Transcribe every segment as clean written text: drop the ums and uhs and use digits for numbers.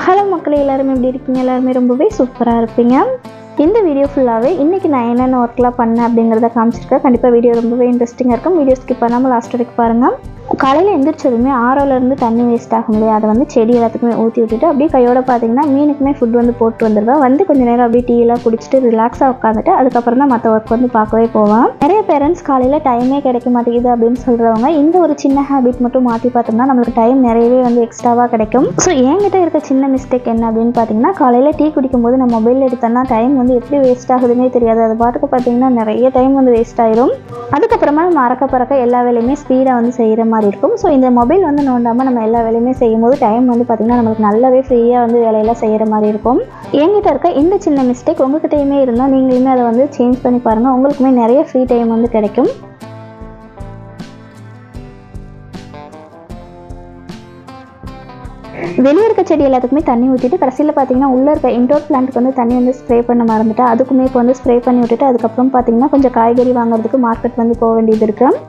Hello மக்களே, எல்லாரும் எப்படி இருக்கீங்க? எல்லாருமே ரொம்பவே சூப்பராக இருப்பீங்க. இந்த வீடியோ ஃபுல்லாகவே இன்றைக்கி நான் என்னென்ன ஒர்க்லாம் பண்ணேன் அப்படிங்கிறத காமிச்சிருக்கேன். கண்டிப்பாக வீடியோ ரொம்பவே இன்ட்ரெஸ்டிங்காக இருக்கும். வீடியோ ஸ்கிப் பண்ணாமல் லாஸ்ட் வரைக்கும் பாருங்கள். காலையில் எந்திரிச்சதுமே ஆரோலேருந்து தண்ணி வேஸ்ட் ஆகும் இல்லையா, அதை வந்து செடி எல்லாத்துக்குமே ஊற்றி விட்டுட்டு அப்படியே கையோட பார்த்தீங்கன்னா மீனுக்குமே ஃபுட் வந்து போட்டு வந்துடுவேன். வந்து கொஞ்சம் நேரம் அப்படியே டீயெல்லாம் குடிச்சிட்டு ரிலாக்ஸாக உட்காந்துட்டு அதுக்கப்புறம் தான் மற்ற ஒர்க் வந்து பார்க்கவே போவேன். நிறைய பேரண்ட்ஸ் காலையில் டைமே கிடைக்க மாட்டேங்குது அப்படின்னு சொல்கிறவங்க இந்த ஒரு சின்ன ஹேபிட் மட்டும் மாற்றி பார்த்தோம்னா நம்மளுக்கு டைம் நிறையவே வந்து எக்ஸ்ட்ராவாக கிடைக்கும். ஸோ என்கிட்ட இருக்க சின்ன மிஸ்டேக் என்ன அப்படின்னு பார்த்தீங்கன்னா, காலையில் டீ குடிக்கும்போது நான் மொபைல் எடுத்தேன்னா டைம் வந்து எப்படி வேஸ்ட் ஆகுதுன்னே தெரியாது. அது பாட்டுக்கு பார்த்தீங்கன்னா நிறைய டைம் வந்து வேஸ்ட் ஆயிரும். அதுக்கப்புறமா நம்ம அறக்க பறக்க எல்லா வேலையுமே ஸ்பீடாக வந்து செய்கிற மாதிரி இருக்கும். ஸோ இந்த மொபைல் வந்து நோண்டாமல் நம்ம எல்லா வேலையுமே செய்யும்போது டைம் வந்து பார்த்திங்கன்னா நம்மளுக்கு நல்லாவே ஃப்ரீயாக வந்து வேலையெல்லாம் செய்கிற மாதிரி இருக்கும். என்கிட்ட இருக்க இந்த சின்ன மிஸ்டேக் உங்கள்கிட்டயுமே இருந்தால் நீங்களுமே அதை வந்து சேஞ்ச் பண்ணி பாருங்கள். உங்களுக்குமே நிறைய ஃப்ரீ டைம் வந்து கிடைக்கும். வெளியே இருக்க செடி எல்லாத்துக்குமே தண்ணி ஊற்றிட்டு கடைசியில் பார்த்தீங்கன்னா உள்ளே இருக்க இன்டோர் பிளான்ட்டுக்கு வந்து தண்ணி வந்து ஸ்ப்ரே பண்ண மறந்துட்டேன். அதுக்குமே இப்போ வந்து ஸ்ப்ரே பண்ணி விட்டுட்டு அதுக்கப்புறம் பார்த்தீங்கன்னா கொஞ்சம் காய்கறி வாங்குறதுக்கு மார்க்கெட் வந்து போக வேண்டியது இருக்குது.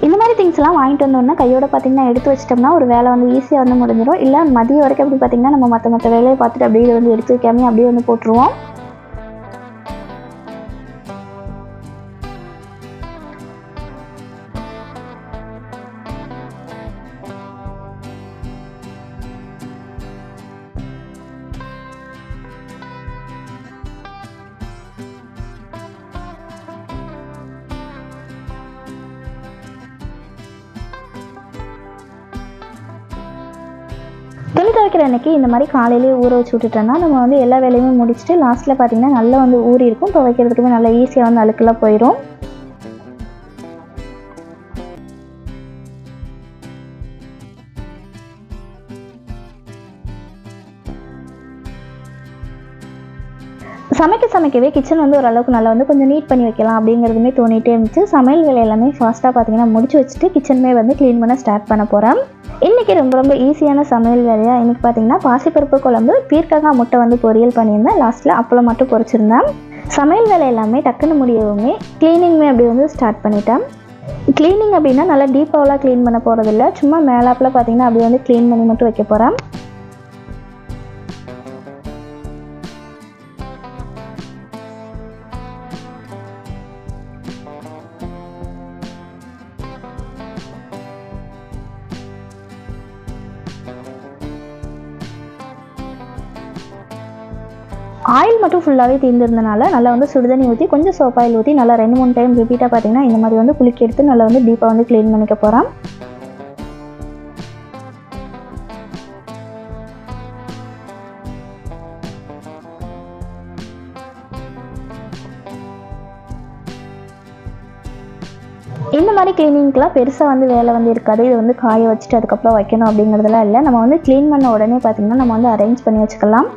இந்த மாதிரி திங்ஸ்லாம் வாங்கிட்டு வந்தோம்னா கையோட பார்த்தீங்கன்னா எடுத்து வச்சிட்டோம்னா ஒரு வேலை வந்து ஈஸியாக வந்து முடிஞ்சிடும். இல்லை மதியம் வரைக்கும் அப்படி பார்த்தீங்கன்னா நம்ம மற்ற வேலையை பார்த்துட்டு அப்படியே வந்து எடுத்து வைக்காமே அப்படியே வந்து போட்டுருவோம். துணி துவைக்கிற அன்னைக்கு இந்த மாதிரி காலையிலேயே ஊற வச்சு விட்டுட்டோன்னா நம்ம வந்து எல்லா வேலையுமே முடிச்சுட்டு லாஸ்ட்டில் பார்த்தீங்கன்னா நல்லா வந்து ஊறி இருக்கும். துவைக்கிறதுக்குமே நல்லா ஈஸியாக வந்து அழுக்கெல்லாம் போயிடும். சமைக்கவே கிச்சன் வந்து ஓரளவுக்கு நல்லா வந்து கொஞ்சம் நீட் பண்ணி வைக்கலாம் அப்படிங்கிறதுமே தோணிகிட்டே இருந்துச்சு. சமையல் வேலை எல்லாமே ஃபாஸ்ட்டாக பார்த்தீங்கன்னா முடிச்சு வச்சுட்டு கிச்சனுமே வந்து க்ளீன் பண்ண ஸ்டார்ட் பண்ண போகிறேன். இன்றைக்கி ரொம்ப ஈஸியான சமையல் வேலையாக இன்றைக்கி பார்த்தீங்கன்னா பாசிப்பருப்பு குழம்பு, பீர்க்கங்காய் முட்டை வந்து பொரியல் பண்ணியிருந்தேன். லாஸ்ட்டில் அப்பளம் மட்டும் பொரிச்சிருந்தேன். சமையல் வேலை எல்லாமே டக்குன்னு முடியவுமே க்ளீனிங்குமே அப்படி வந்து ஸ்டார்ட் பண்ணிட்டேன். க்ளீனிங் அப்படின்னா நல்லா டீப்பாவெலாம் க்ளீன் பண்ண போகிறதில்ல, சும்மா மேலாப்பில் பார்த்தீங்கன்னா அப்படி வந்து க்ளீன் பண்ணி மட்டும் வைக்க போகிறேன். ஆயில் மட்டும் ஃபுல்லாகவே தீர்ந்துருந்தனால நல்லா வந்து சுடுதண்ணி ஊற்றி கொஞ்சம் சோப் ஆயில் ஊற்றி நல்லா 2-3 டைம் ரிப்பீட்டாக பார்த்தீங்கன்னா இந்த மாதிரி வந்து குளிக்க எடுத்து நல்லா வந்து டீப்பாக வந்து க்ளீன் பண்ணிக்க போகிறேன். இந்த மாதிரி க்ளீனிங்க்கெலாம் பெருசாக வந்து வேலை வந்து இருக்காது. இது வந்து காய வச்சுட்டு அதுக்கப்புறம் வைக்கணும் அப்படிங்கிறதுலாம் இல்லை. நம்ம வந்து க்ளீன் பண்ண உடனே பார்த்திங்கன்னா நம்ம வந்து அரேஞ்ச் பண்ணி வச்சுக்கலாம்.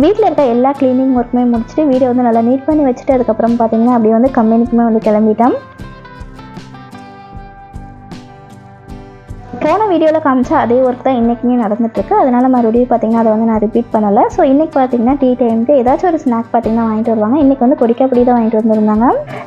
வீட்டில் இருக்க எல்லா க்ளீனிங் ஒர்க்குமே முடிச்சுட்டு வீடை வந்து நல்லா நீட் பண்ணி வச்சுட்டு அதுக்கப்புறம் பார்த்தீங்கன்னா அப்படியே வந்து கம்பெனிக்குமே வந்து கிளம்பிட்டேன். போன வீடியோவில் காமிச்சா அதே ஒர்க் தான் இன்றைக்குமே நடந்துட்டுருக்கு. அதனால் மறுபடியும் பார்த்திங்கன்னா அதை வந்து நான் ரிப்பீட் பண்ணலை. ஸோ இன்றைக்கி பார்த்திங்கன்னா டீ டைமுக்கு ஏதாச்சும் ஒரு ஸ்நாக் பார்த்திங்கன்னா வாங்கிட்டு வருவாங்க. இன்றைக்கி வந்து கொடிக்காப்பொடி தான் வாங்கிட்டு வந்திருந்தாங்க.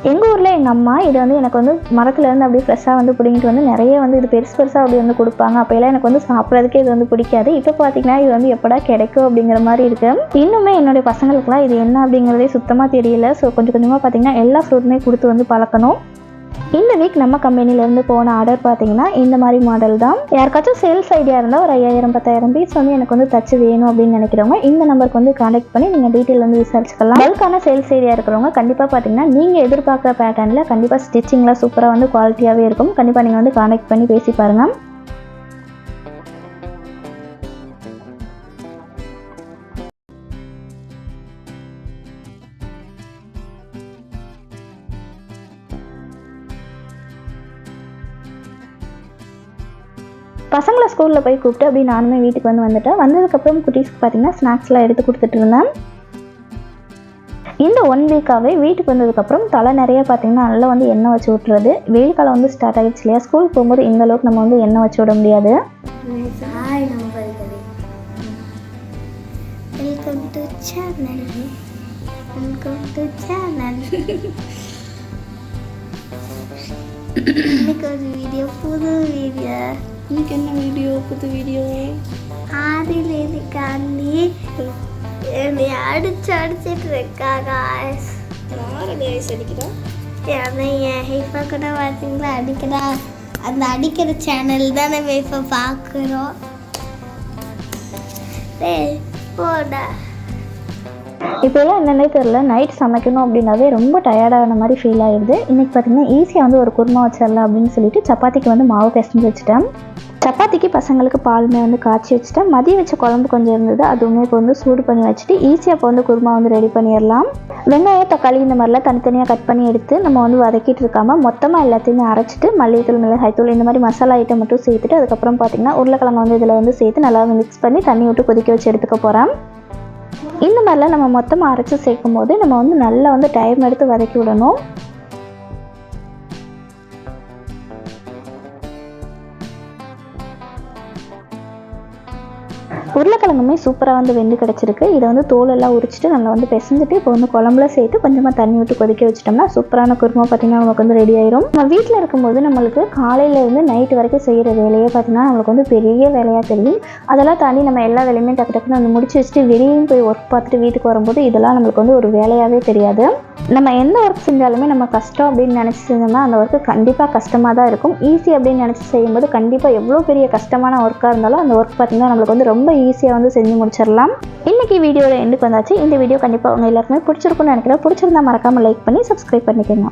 எங்கள் ஊரில் எங்கள் அம்மா இது வந்து எனக்கு வந்து மரத்துலேருந்து அப்படியே ஃப்ரெஷ்ஷாக வந்து பிடிங்கிட்டு வந்து நிறைய வந்து இது பெருசாக அப்படி வந்து கொடுப்பாங்க. அப்போலாம் எனக்கு வந்து சாப்பிட்றதுக்கே இது வந்து பிடிக்காது. இப்போ பார்த்திங்கன்னா இது வந்து எப்படா கிடைக்கும் அப்படிங்கிற மாதிரி இருக்குது. இன்னுமே என்னுடைய பசங்களுக்குலாம் இது என்ன அப்படிங்கிறதே சுத்தமாக தெரியல. ஸோ கொஞ்சம் கொஞ்சமாக பார்த்திங்கன்னா எல்லா ஃப்ரூட்டுமே கொடுத்து வந்து பழக்கணும். இந்த வீக் நம்ம கம்பெனிலேருந்து போன ஆர்டர் பார்த்தீங்கன்னா இந்த மாதிரி மாடல் தான். யாருக்காச்சும் சேல்ஸ் ஐடியா இருந்தால் ஒரு 5000-10,000 பீஸ் வந்து எனக்கு வந்து தச்சு வேணும் அப்படின்னு நினைக்கிறவங்க இந்த நம்பருக்கு வந்து கான்டாக்ட் பண்ணி நீங்கள் டீட்டெயில் வந்து விசாரிச்சுக்கலாம். பல்கான சேல்ஸ் ஐடியா இருக்கிறவங்க கண்டிப்பாக பார்த்தீங்கன்னா நீங்கள் எதிர்பார்க்குற பேட்டர்னில் கண்டிப்பாக ஸ்டிச்சிங்லாம் சூப்பராக வந்து குவாலிட்டியாகவே இருக்கும். கண்டிப்பாக நீங்கள் வந்து கான்டாக்ட் பண்ணி பேசி பாருங்கள். பசங்களை ஸ்கூலில் போய் கூப்பிட்டு அப்படி நானுமே வீட்டுக்கு வந்துட்டேன். வந்ததுக்கப்புறம் குட்டீஸ்க்கு பார்த்தீங்கன்னா ஸ்நாக்ஸ்லாம் எடுத்து கொடுத்துட்டு இருந்தேன். இந்த 1 வீக்காகவே வீட்டுக்கு வந்ததுக்கப்புறம் தலை நிறைய பார்த்தீங்கன்னா நல்லா வந்து எண்ணெய் வச்சு விட்டுறது. வெயில் காலம் வந்து ஸ்டார்ட் ஆகிடுச்சு இல்லையா, ஸ்கூலுக்கு போகும்போது இந்த அளவுக்கு நம்ம வந்து எண்ணெய் வச்சு விட முடியாது. இன்னைக்கு என்ன வீடியோ? புது வீடியோ ஆதிலேனிக்காண்டி என்னை அடிச்சுட்டு இருக்காங்க. யாரை கைஸ் அடிக்கிறா? என்னை என் ஹைஃபா கூட பார்த்தீங்களா அடிக்கிறா. அந்த அடிக்கிற சேனல் தான் நம்ம இப்போ பார்க்குறோம். போடா இப்போலாம் என்னென்னே தெரில, நைட் சமைக்கணும் அப்படின்னாவே ரொம்ப டயர்டான மாதிரி ஃபீல் ஆகிடுது. இன்றைக்கி பார்த்திங்கன்னா ஈஸியாக வந்து ஒரு குருமா வச்சிடலாம் அப்படின்னு சொல்லிட்டு சப்பாத்திக்கு வந்து மாவு பிசைஞ்சு வச்சுட்டேன். சப்பாத்திக்கு பசங்களுக்கு பாலுமே வந்து காய்ச்சி வச்சுட்டேன். மதியம் வச்ச குழம்பு கொஞ்சம் இருந்தது, அதுவுமே இப்போ வந்து சூடு பண்ணி வச்சுட்டு ஈஸியாக இப்போ வந்து குருமா வந்து ரெடி பண்ணிடலாம். வெங்காயம் தக்காளி இந்த மாதிரிலாம் தனித்தனியாக கட் பண்ணி எடுத்து நம்ம வந்து வதக்கிட்டு இருக்காமல் மொத்தமாக எல்லாத்தையுமே அரைச்சிட்டு மல்லித்தூள் மிளகாய்த்தூள் இந்த மாதிரி மசாலா ஐட்டம் மட்டும் சேர்த்துட்டு அதுக்கப்புறம் பார்த்திங்கன்னா உருளைக்கிழங்கு வந்து இதில் வந்து சேர்த்து நல்லா மிக்ஸ் பண்ணி தண்ணி விட்டு கொதிக்க வச்சு எடுத்துக்க போகிறேன். இந்த மாதிரிலாம் நம்ம மொத்தமாக அரைச்சி சேர்க்கும் போது நம்ம வந்து நல்லா வந்து டைம் எடுத்து வதக்கி விடணும். உருளைக்கிழங்குமே சூப்பராக வந்து வெந்து கிடச்சிருக்கு. இதை வந்து தோலெல்லாம் உரிச்சிட்டு நல்லா வந்து பிசைஞ்சிட்டு இப்போ வந்து குழம்புல சேர்த்து கொஞ்சமாக தண்ணி விட்டு கொதிக்க வச்சிட்டோம்னா சூப்பரான குருமா பார்த்திங்கன்னா நமக்கு வந்து ரெடி ஆயிரும். நம்ம வீட்டில் இருக்கும்போது நம்மளுக்கு காலையிலேருந்து நைட்டு வரைக்கும் செய்கிற வேலையே பார்த்திங்கன்னா நம்மளுக்கு வந்து பெரிய வேலையாக தெரியும். அதெல்லாம் தாண்டி நம்ம எல்லா வேலையுமே டக்கு டக்குன்னு வந்து முடிச்சு வச்சுட்டு வெளியும் போய் ஒர்க் பார்த்துட்டு வீட்டுக்கு வரும்போது இதெல்லாம் நம்மளுக்கு வந்து ஒரு வேலையாகவே தெரியாது. நம்ம எந்த ஒர்க் செஞ்சாலுமே நம்ம கஷ்டம் அப்படின்னு நினச்சி செஞ்சோம்னா அந்த ஒர்க்கு கண்டிப்பாக கஷ்டமாக தான் இருக்கும். ஈஸி அப்படின்னு நினச்சி செய்யும்போது கண்டிப்பாக எவ்வளோ பெரிய கஷ்டமான ஒர்க்காக இருந்தாலும் அந்த ஒர்க் பார்த்திங்கன்னா நம்மளுக்கு வந்து ரொம்ப ஈஸியாக வந்து செஞ்சு முடிச்சிடலாம். இன்றைக்கி வீடியோவில் எண்டுக்கு வந்தாச்சு. இந்த வீடியோ கண்டிப்பாக உங்கள் எல்லாருக்குமே பிடிச்சிருக்குன்னு நினைக்கிறேன். பிடிச்சிருந்தா மறக்காமல் லைக் பண்ணி சப்ஸ்கிரைப் பண்ணிக்கோங்க.